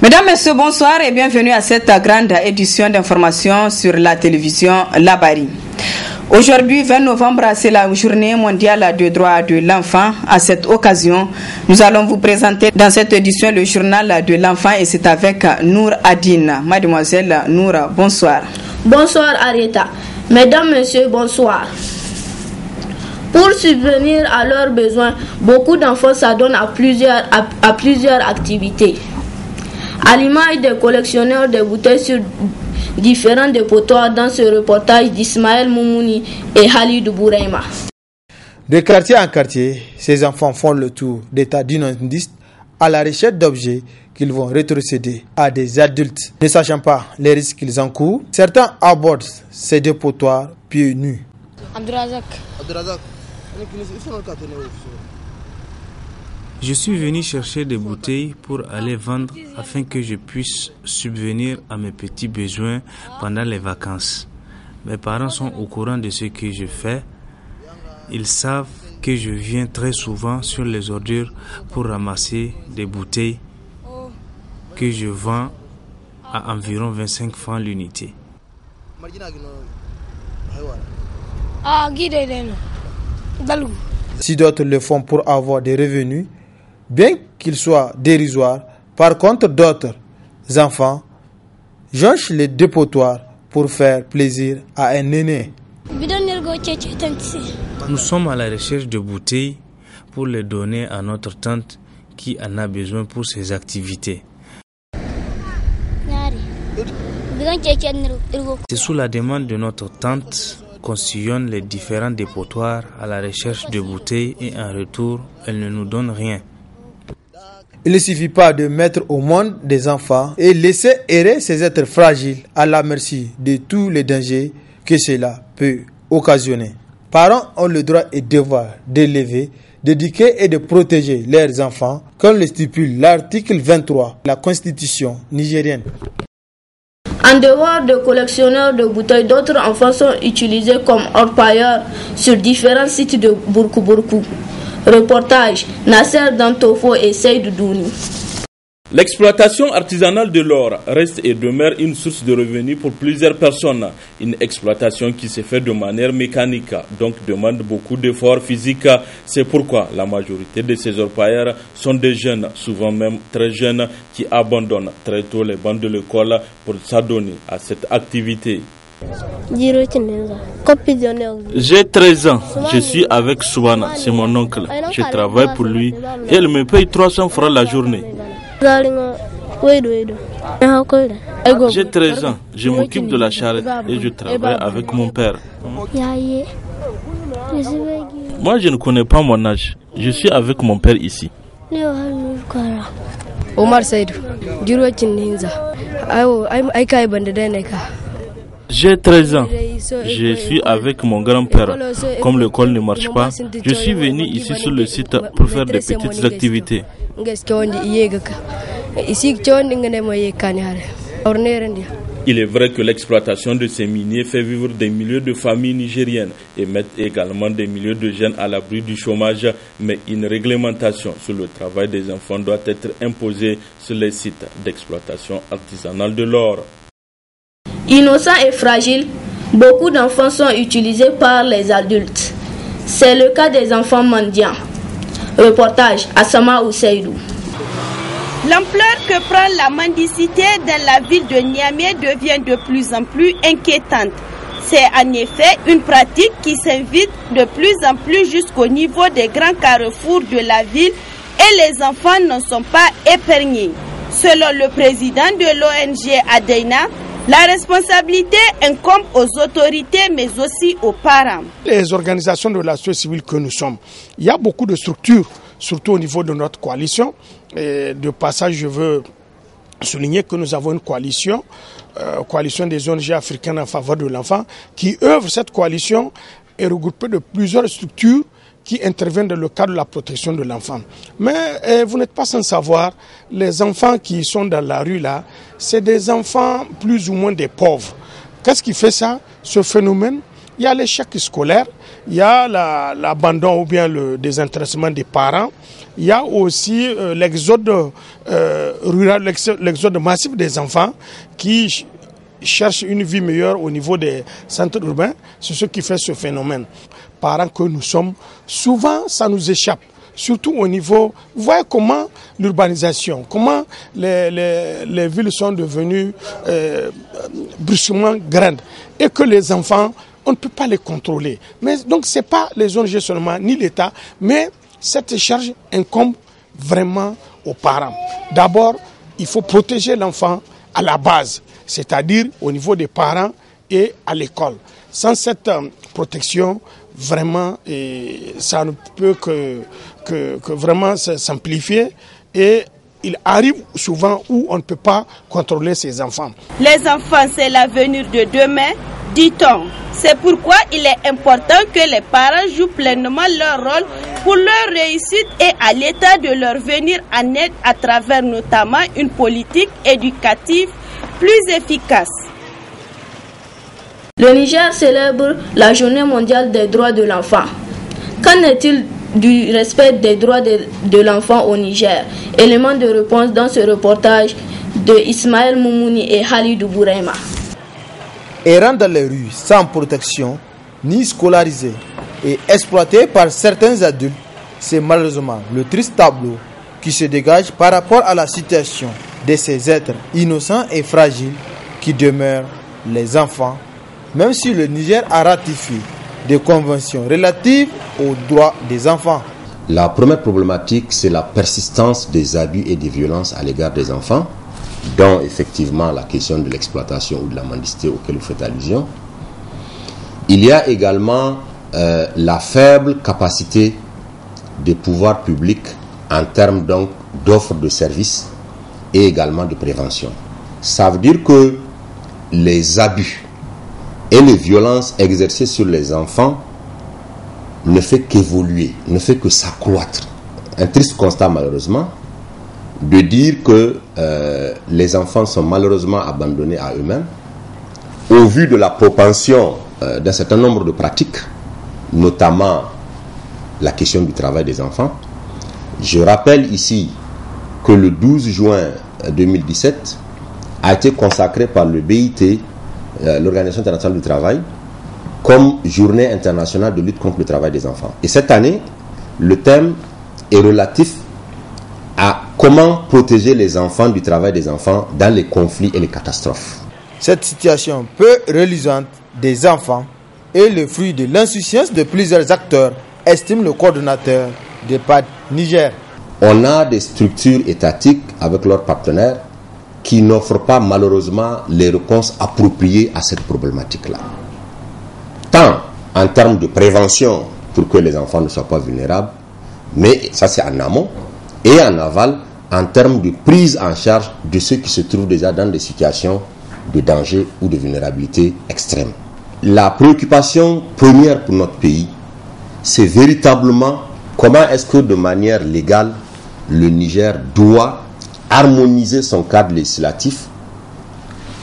Mesdames, Messieurs, bonsoir et bienvenue à cette grande édition d'information sur la télévision Labari. Aujourd'hui, 20 novembre, c'est la journée mondiale des droits de l'enfant. À cette occasion, nous allons vous présenter dans cette édition le journal de l'enfant et c'est avec Nour Adine. Mademoiselle Nour, bonsoir. Bonsoir Arieta. Mesdames, Messieurs, bonsoir. Pour subvenir à leurs besoins, beaucoup d'enfants s'adonnent à plusieurs activités. À l'image des collectionneurs de bouteilles sur différents dépotoirs dans ce reportage d'Ismaël Moumouni et Halidou Bouraima. De quartier en quartier, ces enfants font le tour des tas d'inondistes à la recherche d'objets qu'ils vont rétrocéder à des adultes. Ne sachant pas les risques qu'ils encourent, certains abordent ces dépotoirs pieds nus. Abdurazak. Je suis venu chercher des bouteilles pour aller vendre afin que je puisse subvenir à mes petits besoins pendant les vacances. Mes parents sont au courant de ce que je fais. Ils savent que je viens très souvent sur les ordures pour ramasser des bouteilles que je vends à environ 25 francs l'unité. Si d'autres le font pour avoir des revenus, bien qu'ils soient dérisoires, par contre d'autres enfants jonchent les dépotoirs pour faire plaisir à un aîné. Nous sommes à la recherche de bouteilles pour les donner à notre tante qui en a besoin pour ses activités. C'est sous la demande de notre tante qu'on sillonne les différents dépotoirs à la recherche de bouteilles et en retour, elle ne nous donne rien. Il ne suffit pas de mettre au monde des enfants et laisser errer ces êtres fragiles à la merci de tous les dangers que cela peut occasionner. Parents ont le droit et devoir d'élever, d'éduquer et de protéger leurs enfants, comme le stipule l'article 23 de la Constitution nigérienne. En dehors de collectionneurs de bouteilles, d'autres enfants sont utilisés comme orpailleurs sur différents sites de Bourkou. Reportage Nasser Dantofo et Seydou Douni. L'exploitation artisanale de l'or reste et demeure une source de revenus pour plusieurs personnes. Une exploitation qui se fait de manière mécanique, donc demande beaucoup d'efforts physiques. C'est pourquoi la majorité de ces orpailleurs sont des jeunes, souvent même très jeunes, qui abandonnent très tôt les bancs de l'école pour s'adonner à cette activité. J'ai 13 ans, je suis avec Soubana, c'est mon oncle. Je travaille pour lui et il me paye 300 francs la journée. J'ai 13 ans, je m'occupe de la charrette et je travaille avec mon père. Moi je ne connais pas mon âge, je suis avec mon père ici. Omar Seydou, j'ai 13 ans, je suis avec mon grand-père. Comme l'école ne marche pas, je suis venu ici sur le site pour faire des petites activités. Il est vrai que l'exploitation de ces miniers fait vivre des milliers de familles nigériennes et met également des milliers de jeunes à l'abri du chômage, mais une réglementation sur le travail des enfants doit être imposée sur les sites d'exploitation artisanale de l'or. Innocents et fragiles, beaucoup d'enfants sont utilisés par les adultes. C'est le cas des enfants mendiants. Reportage Assama Ousseidou. L'ampleur que prend la mendicité dans la ville de Niamey devient de plus en plus inquiétante. C'est en effet une pratique qui s'invite de plus en plus jusqu'au niveau des grands carrefours de la ville et les enfants ne sont pas épargnés. Selon le président de l'ONG Adeina, la responsabilité incombe aux autorités mais aussi aux parents. Les organisations de la société civile que nous sommes, il y a beaucoup de structures, surtout au niveau de notre coalition. Et de passage, je veux souligner que nous avons une coalition, coalition des ONG africaines en faveur de l'enfant, qui œuvre. Cette coalition est regroupée de plusieurs structures qui interviennent dans le cadre de la protection de l'enfant. Mais vous n'êtes pas sans savoir, les enfants qui sont dans la rue là, c'est des enfants plus ou moins des pauvres. Qu'est-ce qui fait ça, ce phénomène? il y a l'échec scolaire, il y a l'abandon ou bien le désintéressement des parents, il y a aussi l'exode rural, l'exode massif des enfants qui cherchent une vie meilleure au niveau des centres urbains. C'est ce qui fait ce phénomène. Parents que nous sommes, souvent ça nous échappe. Surtout au niveau, vous voyez comment l'urbanisation, comment les villes sont devenues brusquement grandes et que les enfants, on ne peut pas les contrôler. Mais donc ce n'est pas les ONG seulement, ni l'État, mais cette charge incombe vraiment aux parents. D'abord, il faut protéger l'enfant à la base, c'est-à-dire au niveau des parents et à l'école. Sans cette protection, vraiment, ça ne peut que vraiment s'amplifier et il arrive souvent où on ne peut pas contrôler ses enfants. Les enfants, c'est l'avenir de demain, dit-on. C'est pourquoi il est important que les parents jouent pleinement leur rôle pour leur réussite et à l'État de leur venir en aide à travers notamment une politique éducative plus efficace. Le Niger célèbre la Journée mondiale des droits de l'enfant. Qu'en est-il du respect des droits de l'enfant au Niger? Élément de réponse dans ce reportage de Ismaël Moumouni et Halidou Bourema. Errant dans les rues sans protection, ni scolarisés et exploités par certains adultes, c'est malheureusement le triste tableau qui se dégage par rapport à la situation de ces êtres innocents et fragiles qui demeurent les enfants, même si le Niger a ratifié des conventions relatives aux droits des enfants. La première problématique, c'est la persistance des abus et des violences à l'égard des enfants, dont effectivement la question de l'exploitation ou de la mendicité auquel vous faites allusion. Il y a également la faible capacité des pouvoirs publics en termes donc d'offres de services et également de prévention. Ça veut dire que les abus et les violences exercées sur les enfants ne fait qu'évoluer, ne fait que s'accroître. Un triste constat malheureusement, de dire que les enfants sont malheureusement abandonnés à eux-mêmes au vu de la propension d'un certain nombre de pratiques, notamment la question du travail des enfants. Je rappelle ici que le 12 juin 2017 a été consacré par le BIT, l'Organisation internationale du travail, comme journée internationale de lutte contre le travail des enfants. Et cette année, le thème est relatif à comment protéger les enfants du travail des enfants dans les conflits et les catastrophes. Cette situation peu reluisante des enfants est le fruit de l'insouciance de plusieurs acteurs, estime le coordonnateur de PAD Niger. On a des structures étatiques avec leurs partenaires qui n'offrent pas malheureusement les réponses appropriées à cette problématique-là. Tant en termes de prévention pour que les enfants ne soient pas vulnérables, mais ça c'est en amont, et en aval en termes de prise en charge de ceux qui se trouvent déjà dans des situations de danger ou de vulnérabilité extrême. La préoccupation première pour notre pays, c'est véritablement comment est-ce que de manière légale, le Niger doit harmoniser son cadre législatif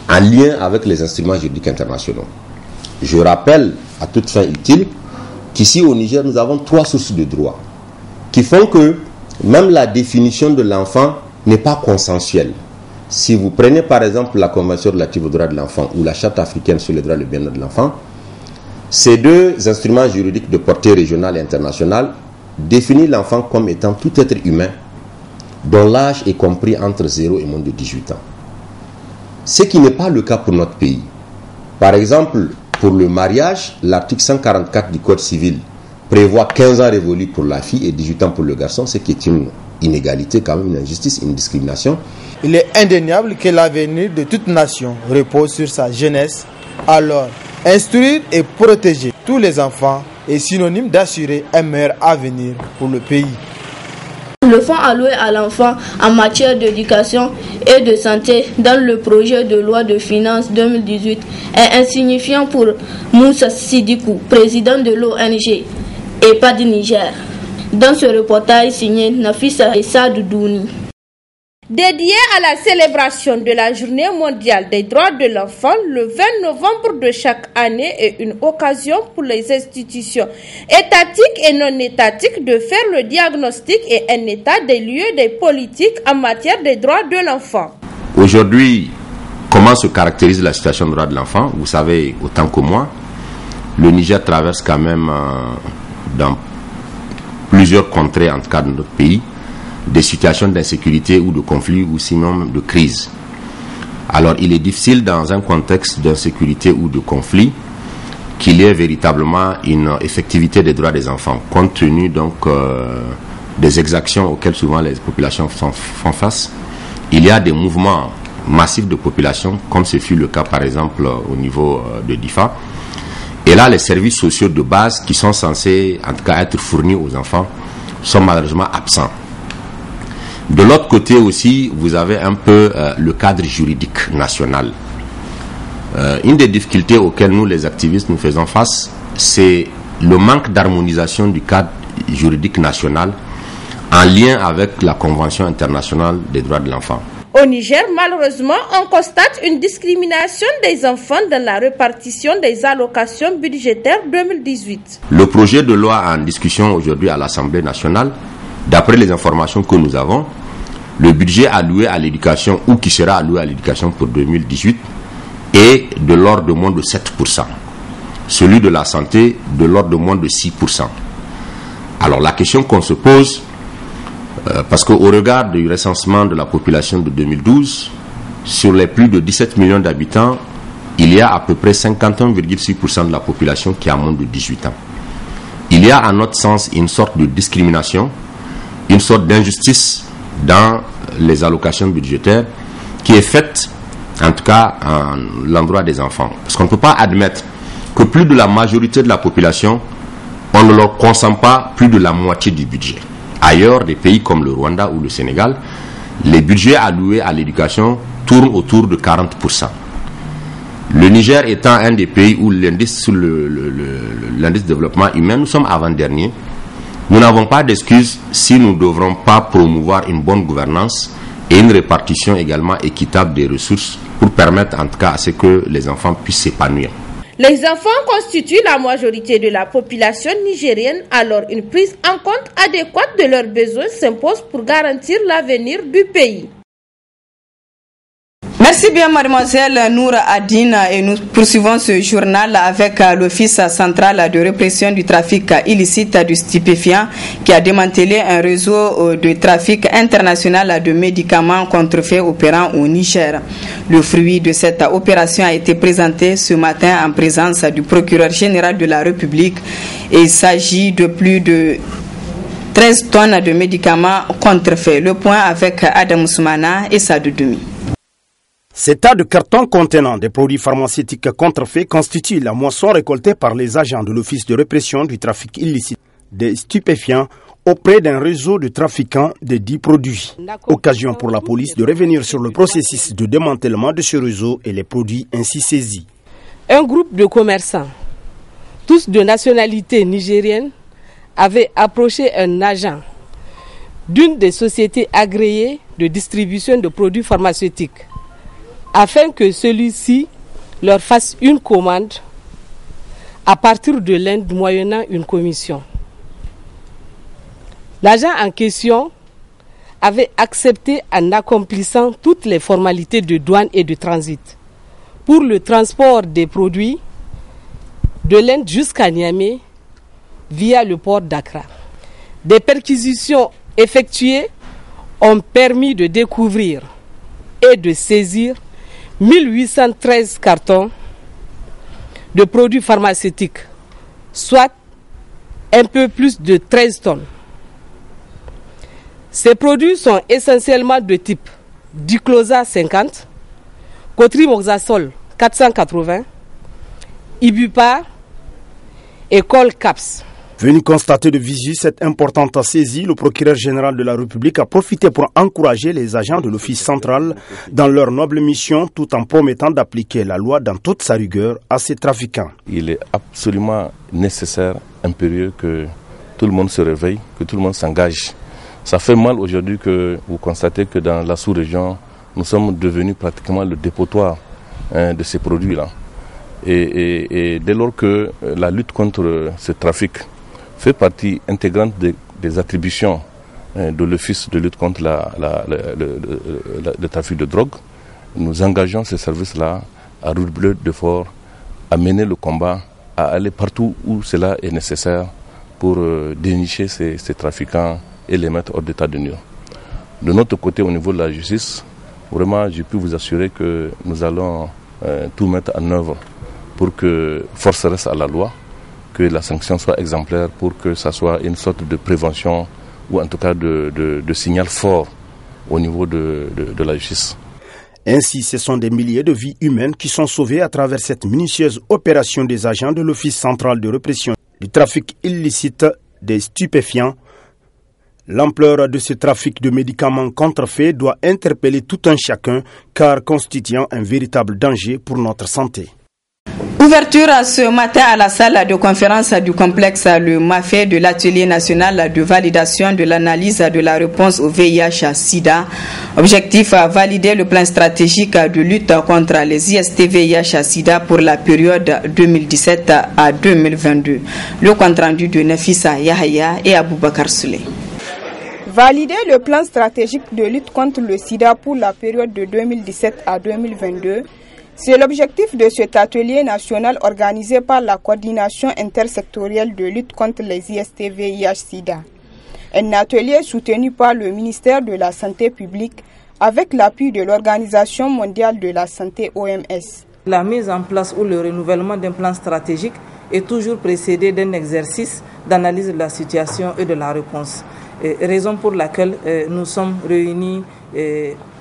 en lien avec les instruments juridiques internationaux. Je rappelle, à toute fin utile, qu'ici au Niger, nous avons 3 sources de droit qui font que même la définition de l'enfant n'est pas consensuelle. Si vous prenez par exemple la Convention relative aux droits de l'enfant ou la Charte africaine sur les droits et le bien-être de l'enfant, ces 2 instruments juridiques de portée régionale et internationale définissent l'enfant comme étant tout être humain dont l'âge est compris entre 0 et moins de 18 ans. Ce qui n'est pas le cas pour notre pays. Par exemple, pour le mariage, l'article 144 du Code civil prévoit 15 ans révolus pour la fille et 18 ans pour le garçon, ce qui est une inégalité, quand même une injustice, une discrimination. Il est indéniable que l'avenir de toute nation repose sur sa jeunesse. Alors, instruire et protéger tous les enfants est synonyme d'assurer un meilleur avenir pour le pays. Le fonds alloué à l'enfant en matière d'éducation et de santé dans le projet de loi de finances 2018 est insignifiant pour Moussa Sidikou, président de l'ONG EPAD Niger. Dans ce reportage signé Nafissa Essa Doudouni. Dédié à la célébration de la Journée mondiale des droits de l'enfant, le 20 novembre de chaque année est une occasion pour les institutions étatiques et non étatiques de faire le diagnostic et un état des lieux des politiques en matière des droits de l'enfant. Aujourd'hui, comment se caractérise la situation des droits de l'enfant? Vous savez autant que moi, le Niger traverse quand même dans plusieurs contrées, en tout cas de notre pays, des situations d'insécurité ou de conflit ou sinon de crise. Alors il est difficile dans un contexte d'insécurité ou de conflit qu'il y ait véritablement une effectivité des droits des enfants, compte tenu donc des exactions auxquelles souvent les populations font face. Il y a des mouvements massifs de population, comme ce fut le cas par exemple au niveau de Difa. Et là, les services sociaux de base qui sont censés en tout cas être fournis aux enfants sont malheureusement absents. De l'autre côté aussi, vous avez un peu le cadre juridique national. Une des difficultés auxquelles nous, les activistes, nous faisons face, c'est le manque d'harmonisation du cadre juridique national en lien avec la Convention internationale des droits de l'enfant. Au Niger, malheureusement, on constate une discrimination des enfants dans la répartition des allocations budgétaires 2018. Le projet de loi en discussion aujourd'hui à l'Assemblée nationale, d'après les informations que nous avons, le budget alloué à l'éducation ou qui sera alloué à l'éducation pour 2018 est de l'ordre de moins de 7%. Celui de la santé de l'ordre de moins de 6%. Alors la question qu'on se pose, parce qu'au regard du recensement de la population de 2012, sur les plus de 17 millions d'habitants, il y a à peu près 51,6% de la population qui a moins de 18 ans. Il y a à notre sens une sorte de discrimination, une sorte d'injustice dans les allocations budgétaires qui est faite, en tout cas, à l'endroit des enfants. Parce qu'on ne peut pas admettre que plus de la majorité de la population, on ne leur consent pas plus de la moitié du budget. Ailleurs, des pays comme le Rwanda ou le Sénégal, les budgets alloués à l'éducation tournent autour de 40%. Le Niger étant un des pays où l'indice de développement humain, nous sommes avant-dernier. Nous n'avons pas d'excuses si nous ne devrons pas promouvoir une bonne gouvernance et une répartition également équitable des ressources pour permettre en tout cas à ce que les enfants puissent s'épanouir. Les enfants constituent la majorité de la population nigérienne, alors une prise en compte adéquate de leurs besoins s'impose pour garantir l'avenir du pays. Merci bien mademoiselle Noura Adina et nous poursuivons ce journal avec l'Office central de répression du trafic illicite du stupéfiant qui a démantelé un réseau de trafic international de médicaments contrefaits opérant au Niger. Le fruit de cette opération a été présenté ce matin en présence du procureur général de la République et il s'agit de plus de 13 tonnes de médicaments contrefaits. Le point avec Adam Soumana et Sadou Doumi. Ces tas de cartons contenant des produits pharmaceutiques contrefaits constituent la moisson récoltée par les agents de l'Office de répression du trafic illicite des stupéfiants auprès d'un réseau de trafiquants de 10 produits. Occasion pour la police de revenir sur le processus de démantèlement de ce réseau et les produits ainsi saisis. Un groupe de commerçants, tous de nationalité nigérienne, avait approché un agent d'une des sociétés agréées de distribution de produits pharmaceutiques afin que celui-ci leur fasse une commande à partir de l'Inde moyennant une commission. L'agent en question avait accepté en accomplissant toutes les formalités de douane et de transit pour le transport des produits de l'Inde jusqu'à Niamey via le port d'Accra. Des perquisitions effectuées ont permis de découvrir et de saisir 1813 cartons de produits pharmaceutiques, soit un peu plus de 13 tonnes. Ces produits sont essentiellement de type Diclosa 50, Cotrimoxazole 480, Ibupa et Colcaps. Venu constater de visu cette importante saisie, le procureur général de la République a profité pour encourager les agents de l'Office central dans leur noble mission tout en promettant d'appliquer la loi dans toute sa rigueur à ces trafiquants. Il est absolument nécessaire, impérieux que tout le monde se réveille, que tout le monde s'engage Ça fait mal aujourd'hui que vous constatez que dans la sous-région, nous sommes devenus pratiquement le dépotoir de ces produits-là. Et dès lors que la lutte contre ce trafic fait partie intégrante des attributions de l'Office de lutte contre le trafic de drogue, nous engageons ces services-là à redoubler d'efforts, à mener le combat, à aller partout où cela est nécessaire pour dénicher ces trafiquants et les mettre hors d'état de nuire. De notre côté, au niveau de la justice, vraiment, je peux vous assurer que nous allons tout mettre en œuvre pour que force reste à la loi, que la sanction soit exemplaire, pour que ça soit une sorte de prévention ou en tout cas de signal fort au niveau de la justice. Ainsi, ce sont des milliers de vies humaines qui sont sauvées à travers cette minutieuse opération des agents de l'Office central de répression du trafic illicite des stupéfiants. L'ampleur de ce trafic de médicaments contrefaits doit interpeller tout un chacun, car constituant un véritable danger pour notre santé. Ouverture ce matin à la salle de conférence du complexe Le Mafé de l'atelier national de validation de l'analyse de la réponse au VIH-Sida. Objectif à valider le plan stratégique de lutte contre les IST-VIH-Sida pour la période 2017 à 2022. Le compte rendu de Nafissa Yahaya et Aboubakar Souley. Valider le plan stratégique de lutte contre le sida pour la période de 2017 à 2022, c'est l'objectif de cet atelier national organisé par la coordination intersectorielle de lutte contre les IST-VIH-Sida. Un atelier soutenu par le ministère de la Santé publique avec l'appui de l'Organisation mondiale de la santé OMS. La mise en place ou le renouvellement d'un plan stratégique est toujours précédé d'un exercice d'analyse de la situation et de la réponse. Raison pour laquelle nous sommes réunis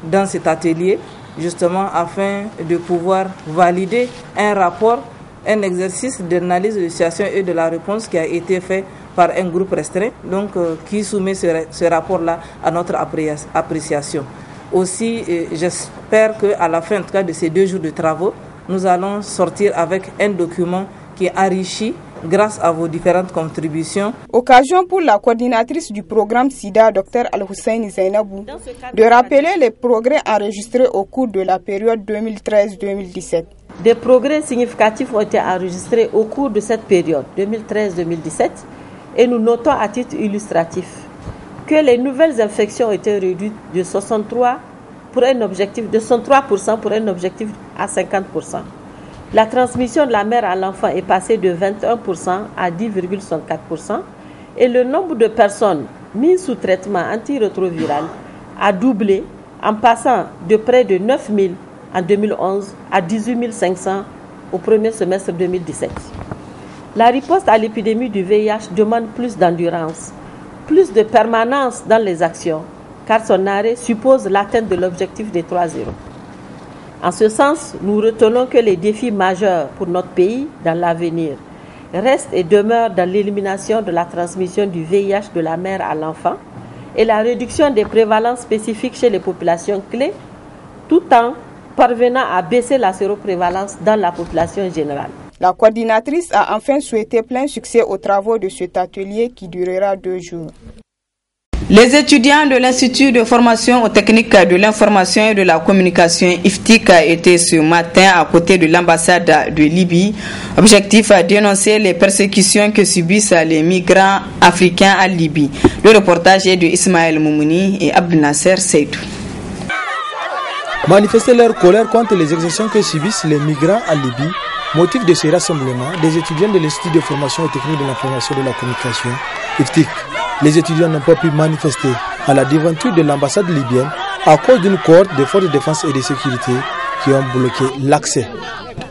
dans cet atelier, justement afin de pouvoir valider un rapport, un exercice d'analyse de la situation et de la réponse qui a été fait par un groupe restreint, donc qui soumet ce rapport-là à notre appréciation. Aussi, j'espère qu'à la fin en tout cas, de ces 2 jours de travaux, nous allons sortir avec un document qui est enrichi grâce à vos différentes contributions. Occasion pour la coordinatrice du programme SIDA, Dr Al-Hussein Zainabou, de rappeler les progrès enregistrés au cours de la période 2013-2017. Des progrès significatifs ont été enregistrés au cours de cette période 2013-2017 et nous notons à titre illustratif que les nouvelles infections ont été réduites de 63% pour un objectif à 50%. La transmission de la mère à l'enfant est passée de 21% à 10,64% et le nombre de personnes mises sous traitement antirétroviral a doublé en passant de près de 9 000 en 2011 à 18 500 au premier semestre 2017. La riposte à l'épidémie du VIH demande plus d'endurance, plus de permanence dans les actions, car son arrêt suppose l'atteinte de l'objectif des 3 0. En ce sens, nous retenons que les défis majeurs pour notre pays dans l'avenir restent et demeurent dans l'élimination de la transmission du VIH de la mère à l'enfant et la réduction des prévalences spécifiques chez les populations clés, tout en parvenant à baisser la séroprévalence dans la population générale. La coordinatrice a enfin souhaité plein succès aux travaux de cet atelier qui durera 2 jours. Les étudiants de l'Institut de formation aux techniques de l'information et de la communication IFTIC étaient ce matin à côté de l'ambassade de Libye. Objectif à dénoncer les persécutions que subissent les migrants africains à Libye. Le reportage est de Ismaël Moumouni et Abdel Nasser Seydou. Manifester leur colère contre les exactions que subissent les migrants à Libye. Motif de ce rassemblement, des étudiants de l'Institut de formation aux techniques de l'information et de la communication IFTIC. Les étudiants n'ont pas pu manifester à la devanture de l'ambassade libyenne à cause d'une cohorte de forces de défense et de sécurité qui ont bloqué l'accès.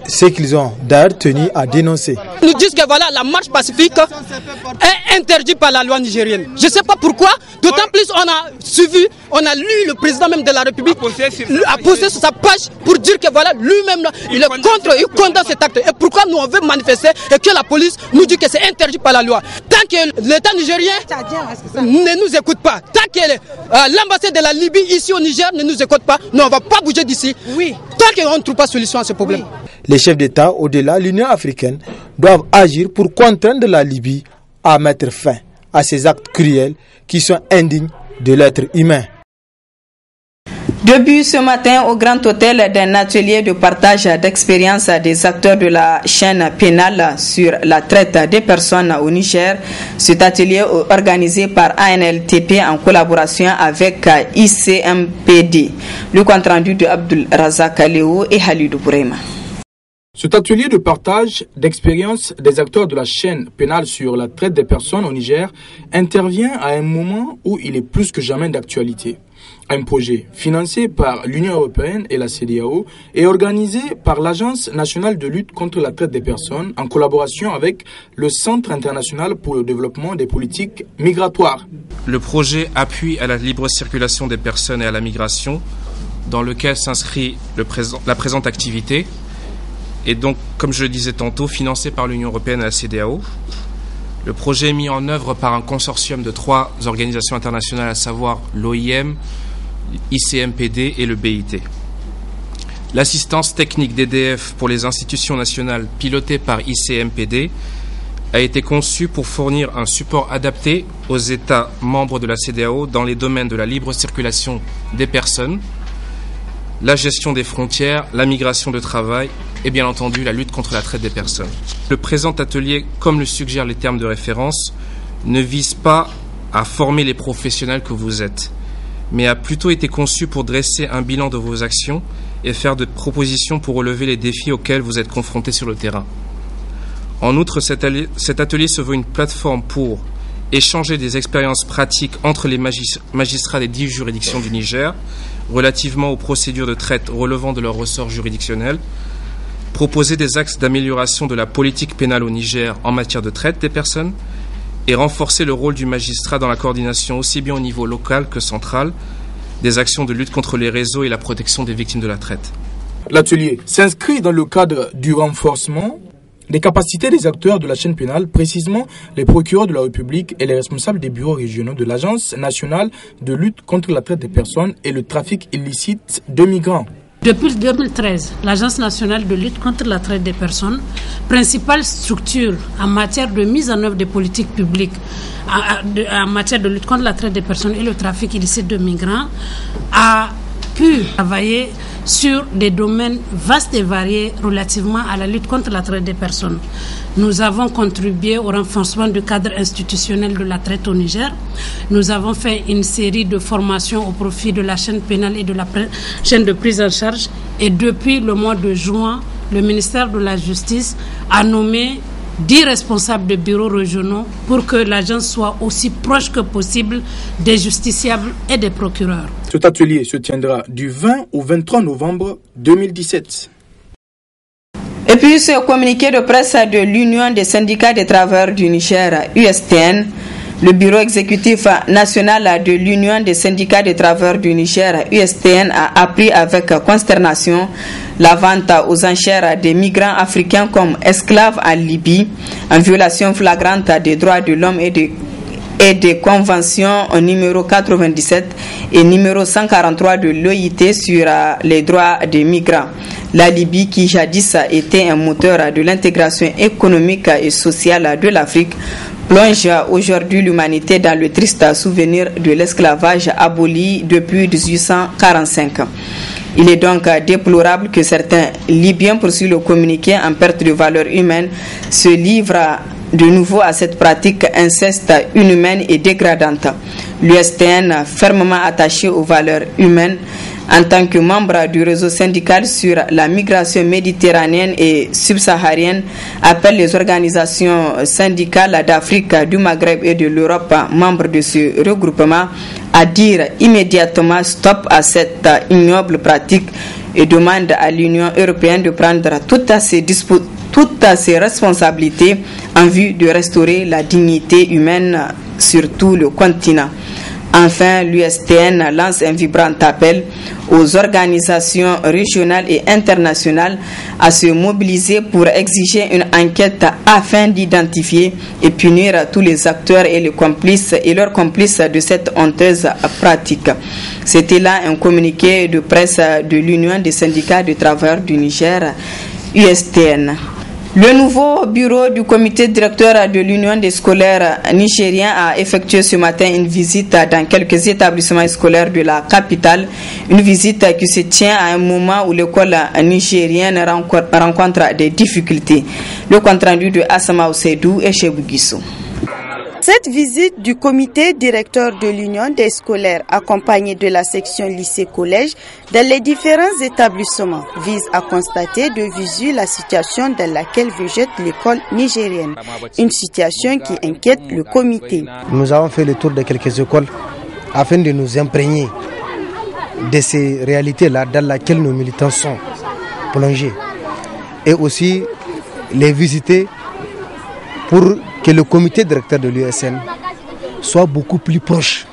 Ce qu'ils ont d'ailleurs tenu à dénoncer. Nous disent que voilà, la marche pacifique est interdite par la loi nigérienne. Je ne sais pas pourquoi, d'autant plus on a suivi, on a lu le président même de la République a posté sur sa page pour dire que voilà, lui-même il est contre, il condamne cet acte. Et pourquoi nous on veut manifester et que la police nous dit que c'est interdit par la loi. Tant que l'État nigérien ne nous écoute pas, tant que l'ambassade de la Libye ici au Niger ne nous écoute pas, nous on ne va pas bouger d'ici. Oui. Tant qu'on ne trouve pas de solution à ce problème. Oui. Les chefs d'État, au-delà, l'Union africaine, doivent agir pour contraindre la Libye à mettre fin à ces actes cruels qui sont indignes de l'être humain. Début ce matin au Grand Hôtel d'un atelier de partage d'expériences des acteurs de la chaîne pénale sur la traite des personnes au Niger. Cet atelier est organisé par ANLTP en collaboration avec ICMPD. Le compte rendu de Abdul Razak Léo et Halidou Bourema. Cet atelier de partage d'expériences des acteurs de la chaîne pénale sur la traite des personnes au Niger intervient à un moment où il est plus que jamais d'actualité. Un projet financé par l'Union européenne et la CEDEAO et organisé par l'Agence nationale de lutte contre la traite des personnes en collaboration avec le Centre international pour le développement des politiques migratoires. Le projet appuie à la libre circulation des personnes et à la migration, dans lequel s'inscrit la présente activité, et donc, comme je le disais tantôt, financé par l'Union européenne et la CEDEAO. Le projet est mis en œuvre par un consortium de 3 organisations internationales, à savoir l'OIM, ICMPD et le BIT. L'assistance technique d'EDF pour les institutions nationales pilotée par ICMPD a été conçue pour fournir un support adapté aux États membres de la CEDEAO dans les domaines de la libre circulation des personnes, la gestion des frontières, la migration de travail et bien entendu la lutte contre la traite des personnes. Le présent atelier, comme le suggèrent les termes de référence, ne vise pas à former les professionnels que vous êtes, mais a plutôt été conçu pour dresser un bilan de vos actions et faire de propositions pour relever les défis auxquels vous êtes confrontés sur le terrain. En outre, cet atelier se veut une plateforme pour échanger des expériences pratiques entre les magistrats des 10 juridictions du Niger relativement aux procédures de traite relevant de leur ressort juridictionnel, proposer des axes d'amélioration de la politique pénale au Niger en matière de traite des personnes et renforcer le rôle du magistrat dans la coordination aussi bien au niveau local que central des actions de lutte contre les réseaux et la protection des victimes de la traite. L'atelier s'inscrit dans le cadre du renforcement des capacités des acteurs de la chaîne pénale, précisément les procureurs de la République et les responsables des bureaux régionaux de l'Agence nationale de lutte contre la traite des personnes et le trafic illicite de migrants. Depuis 2013, l'Agence nationale de lutte contre la traite des personnes, principale structure en matière de mise en œuvre des politiques publiques en matière de lutte contre la traite des personnes et le trafic illicite de migrants, a pu travailler sur des domaines vastes et variés relativement à la lutte contre la traite des personnes. Nous avons contribué au renforcement du cadre institutionnel de la traite au Niger. Nous avons fait une série de formations au profit de la chaîne pénale et de la chaîne de prise en charge. Et depuis le mois de juin, le ministère de la Justice a nommé 10 responsables de bureaux régionaux pour que l'agence soit aussi proche que possible des justiciables et des procureurs. Cet atelier se tiendra du 20 au 23 novembre 2017. Et puis ce communiqué de presse de l'Union des syndicats des travailleurs du Niger, USTN, le bureau exécutif national de l'Union des syndicats des travailleurs du Niger, USTN, a appris avec consternation la vente aux enchères des migrants africains comme esclaves en Libye, en violation flagrante des droits de l'homme et des conventions numéro 97 et numéro 143 de l'OIT sur les droits des migrants. La Libye, qui jadis était un moteur de l'intégration économique et sociale de l'Afrique, plonge aujourd'hui l'humanité dans le triste souvenir de l'esclavage aboli depuis 1845. Il est donc déplorable que certains Libyens, poursuit le communiqué en perte de valeur humaine, se livrent de nouveau à cette pratique inceste inhumaine et dégradante. L'USTN, fermement attaché aux valeurs humaines, en tant que membre du réseau syndical sur la migration méditerranéenne et subsaharienne, appelle les organisations syndicales d'Afrique, du Maghreb et de l'Europe, membres de ce regroupement, à dire immédiatement stop à cette ignoble pratique et demande à l'Union européenne de prendre toutes ses responsabilités en vue de restaurer la dignité humaine sur tout le continent. Enfin, l'USTN lance un vibrant appel aux organisations régionales et internationales à se mobiliser pour exiger une enquête afin d'identifier et punir tous les acteurs et leurs complices de cette honteuse pratique. C'était là un communiqué de presse de l'Union des syndicats de travailleurs du Niger, USTN. Le nouveau bureau du comité directeur de l'Union des scolaires nigériens a effectué ce matin une visite dans quelques établissements scolaires de la capitale. Une visite qui se tient à un moment où l'école nigérienne rencontre des difficultés. Le compte-rendu de Asama Oseidou et chez Bugiso. Cette visite du comité directeur de l'Union des scolaires, accompagnée de la section lycée-collège dans les différents établissements, vise à constater de visu la situation dans laquelle végète l'école nigérienne. Une situation qui inquiète le comité. Nous avons fait le tour de quelques écoles afin de nous imprégner de ces réalités-là dans lesquelles nos militants sont plongés. Et aussi les visiter pour que le comité directeur de l'USN soit beaucoup plus proche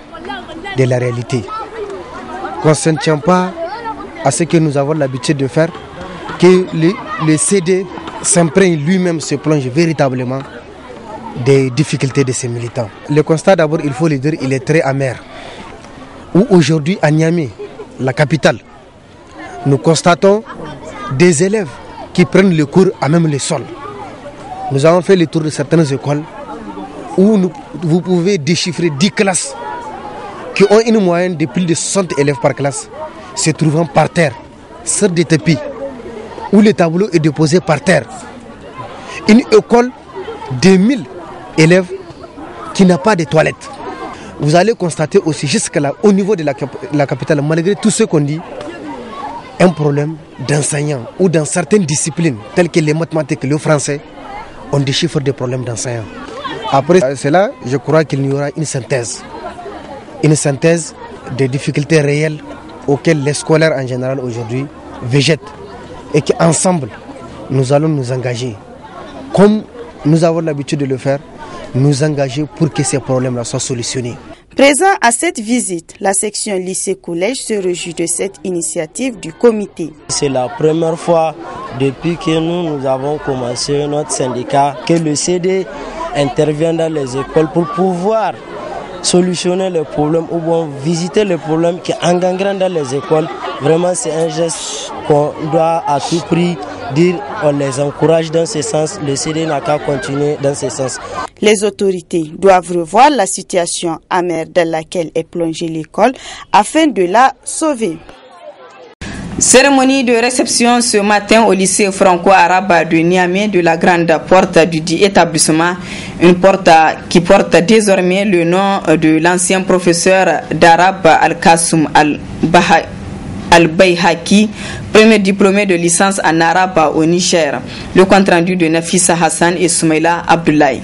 de la réalité. Qu'on ne se tient pas à ce que nous avons l'habitude de faire, que le CD s'imprègne lui-même, se plonge véritablement des difficultés de ses militants. Le constat d'abord, il faut le dire, il est très amer. Où aujourd'hui à Niamey, la capitale, nous constatons des élèves qui prennent le cours à même le sol. Nous avons fait le tour de certaines écoles où vous pouvez déchiffrer 10 classes qui ont une moyenne de plus de 60 élèves par classe, se trouvant par terre, sur des tapis, où le tableau est déposé par terre. Une école de 1000 élèves qui n'a pas de toilettes. Vous allez constater aussi jusque là, au niveau de la capitale, malgré tout ce qu'on dit, un problème d'enseignants ou dans certaines disciplines, telles que les mathématiques, le français, on déchiffre des problèmes d'enseignants. Après cela, je crois qu'il y aura une synthèse des difficultés réelles auxquelles les scolaires en général aujourd'hui végètent et qu'ensemble, nous allons nous engager, comme nous avons l'habitude de le faire, nous engager pour que ces problèmes-là soient solutionnés. Présent à cette visite, la section lycée-collège se réjouit de cette initiative du comité. C'est la première fois depuis que nous avons commencé notre syndicat que le CD intervient dans les écoles pour pouvoir solutionner les problèmes ou bien visiter les problèmes qui engangrent dans les écoles. Vraiment, c'est un geste qu'on doit à tout prix dire, on les encourage dans ce sens. Le CD n'a qu'à continuer dans ce sens. Les autorités doivent revoir la situation amère dans laquelle est plongée l'école afin de la sauver. Cérémonie de réception ce matin au lycée franco-arabe de Niamey de la grande porte du dit établissement, une porte qui porte désormais le nom de l'ancien professeur d'arabe Al-Kassoum Al-Bayhaki, premier diplômé de licence en arabe au Niger. Le compte-rendu de Nafissa Hassan et Soumaïla Abdoulaye.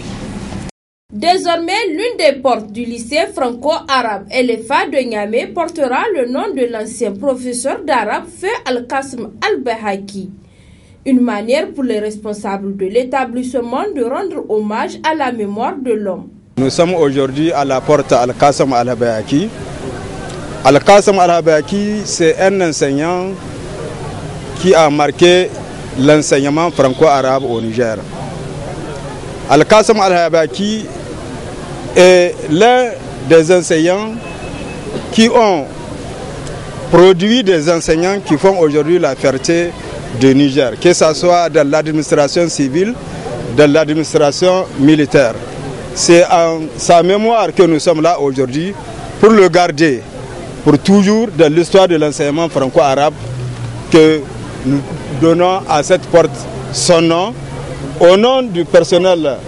Désormais, l'une des portes du lycée franco-arabe LFA de Niamey portera le nom de l'ancien professeur d'arabe Feu Al-Kassoum Al-Bayhaki. Une manière pour les responsables de l'établissement de rendre hommage à la mémoire de l'homme. Nous sommes aujourd'hui à la porte Al-Kassoum Al-Bayhaki. Al-Kassoum Al-Bayhaki, c'est un enseignant qui a marqué l'enseignement franco-arabe au Niger. Al-Kassoum Al-Bayhaki est l'un des enseignants qui ont produit des enseignants qui font aujourd'hui la fierté du Niger, que ce soit dans l'administration civile, dans l'administration militaire. C'est en sa mémoire que nous sommes là aujourd'hui pour le garder, pour toujours dans l'histoire de l'enseignement franco-arabe, que nous donnons à cette porte son nom, au nom du personnel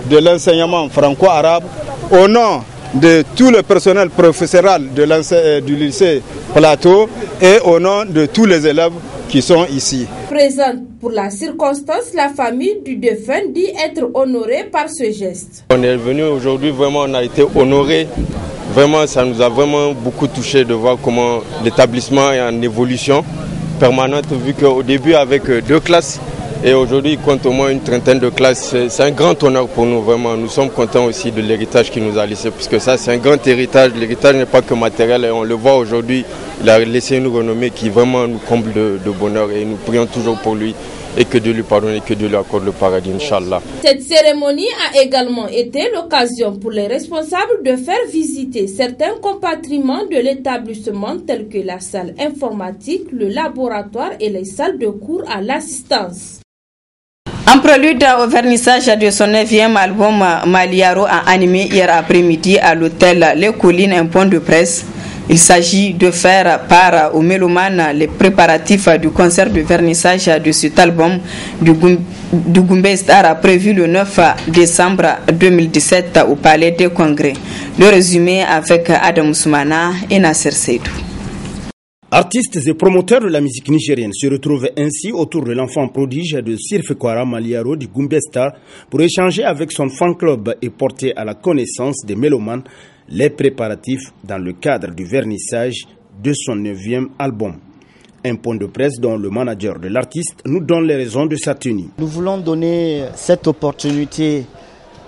de l'enseignement franco-arabe, au nom de tout le personnel professoral du lycée Plateau et au nom de tous les élèves qui sont ici. Présente pour la circonstance, la famille du défunt dit être honorée par ce geste. On est venu aujourd'hui, vraiment on a été honorés. Vraiment, ça nous a vraiment beaucoup touché de voir comment l'établissement est en évolution permanente, vu qu'au début avec 2 classes, et aujourd'hui, il compte au moins une trentaine de classes. C'est un grand honneur pour nous, vraiment. Nous sommes contents aussi de l'héritage qu'il nous a laissé, puisque ça, c'est un grand héritage. L'héritage n'est pas que matériel, et on le voit aujourd'hui. Il a laissé une renommée qui vraiment nous comble de bonheur, et nous prions toujours pour lui, et que Dieu lui pardonne, et que Dieu lui accorde le paradis, Inch'Allah. Cette cérémonie a également été l'occasion pour les responsables de faire visiter certains compartiments de l'établissement, tels que la salle informatique, le laboratoire et les salles de cours à l'assistance. En prélude au vernissage de son 9e album, Maliaro a animé hier après-midi à l'hôtel Les Collines un point de presse. Il s'agit de faire part aux mélomanes les préparatifs du concert de vernissage de cet album du Goumbé Star prévu le 9 décembre 2017 au Palais des Congrès. Le résumé avec Adam Soumana et Nasser Seydou. Artistes et promoteurs de la musique nigérienne se retrouvent ainsi autour de l'enfant prodige de Sirfekwara Maliaro du Goumbé Star pour échanger avec son fan club et porter à la connaissance des mélomanes les préparatifs dans le cadre du vernissage de son 9e album. Un point de presse dont le manager de l'artiste nous donne les raisons de sa tenue. Nous voulons donner cette opportunité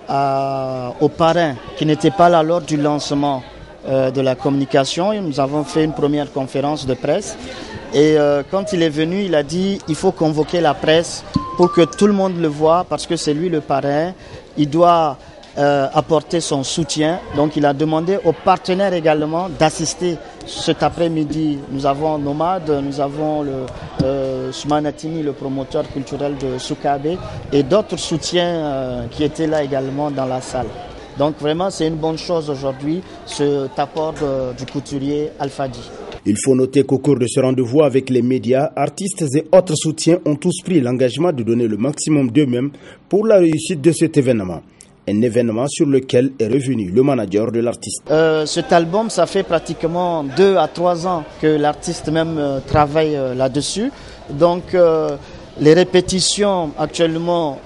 aux parrains qui n'étaient pas là lors du lancement de la communication. Nous avons fait une première conférence de presse et quand il est venu, il a dit il faut convoquer la presse pour que tout le monde le voie parce que c'est lui le parrain. Il doit apporter son soutien. Donc il a demandé aux partenaires également d'assister cet après-midi. Nous avons Nomade, nous avons Soumanatini, le promoteur culturel de Soukabe et d'autres soutiens qui étaient là également dans la salle. Donc vraiment c'est une bonne chose aujourd'hui, cet apport du couturier Alfadi. Il faut noter qu'au cours de ce rendez-vous avec les médias, artistes et autres soutiens ont tous pris l'engagement de donner le maximum d'eux-mêmes pour la réussite de cet événement. Un événement sur lequel est revenu le manager de l'artiste. Cet album, ça fait pratiquement 2 à 3 ans que l'artiste même travaille là-dessus. Donc les répétitions actuellement,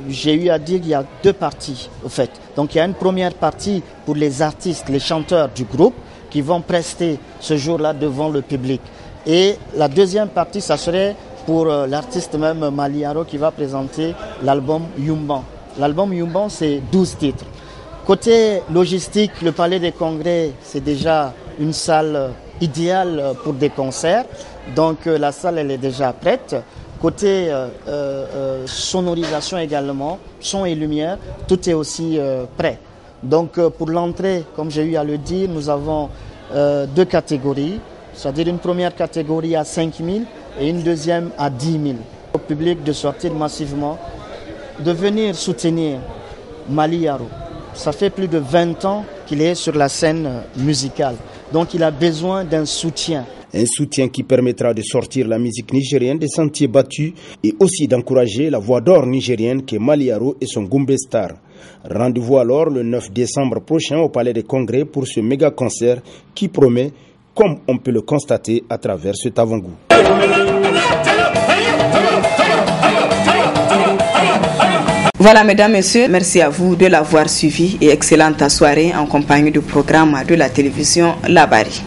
j'ai eu à dire qu'il y a 2 parties au fait. Donc il y a une première partie pour les artistes, les chanteurs du groupe qui vont prester ce jour-là devant le public. Et la deuxième partie, ça serait pour l'artiste même Maliaro qui va présenter l'album Yumban. L'album Yumban, c'est 12 titres. Côté logistique, le Palais des Congrès, c'est déjà une salle idéale pour des concerts. Donc la salle, elle est déjà prête. Côté sonorisation également, son et lumière, tout est aussi prêt. Donc pour l'entrée, comme j'ai eu à le dire, nous avons 2 catégories. C'est-à-dire une première catégorie à 5 000 et une deuxième à 10 000. Au public de sortir massivement, de venir soutenir Maliaro. Ça fait plus de 20 ans qu'il est sur la scène musicale. Donc il a besoin d'un soutien. Un soutien qui permettra de sortir la musique nigérienne des sentiers battus et aussi d'encourager la voix d'or nigérienne qu'est Maliaro et son Goumbé Star. Rendez-vous alors le 9 décembre prochain au Palais des Congrès pour ce méga concert qui promet, comme on peut le constater à travers cet avant-goût. Voilà, mesdames, messieurs, merci à vous de l'avoir suivi et excellente soirée en compagnie du programme de la télévision Labari.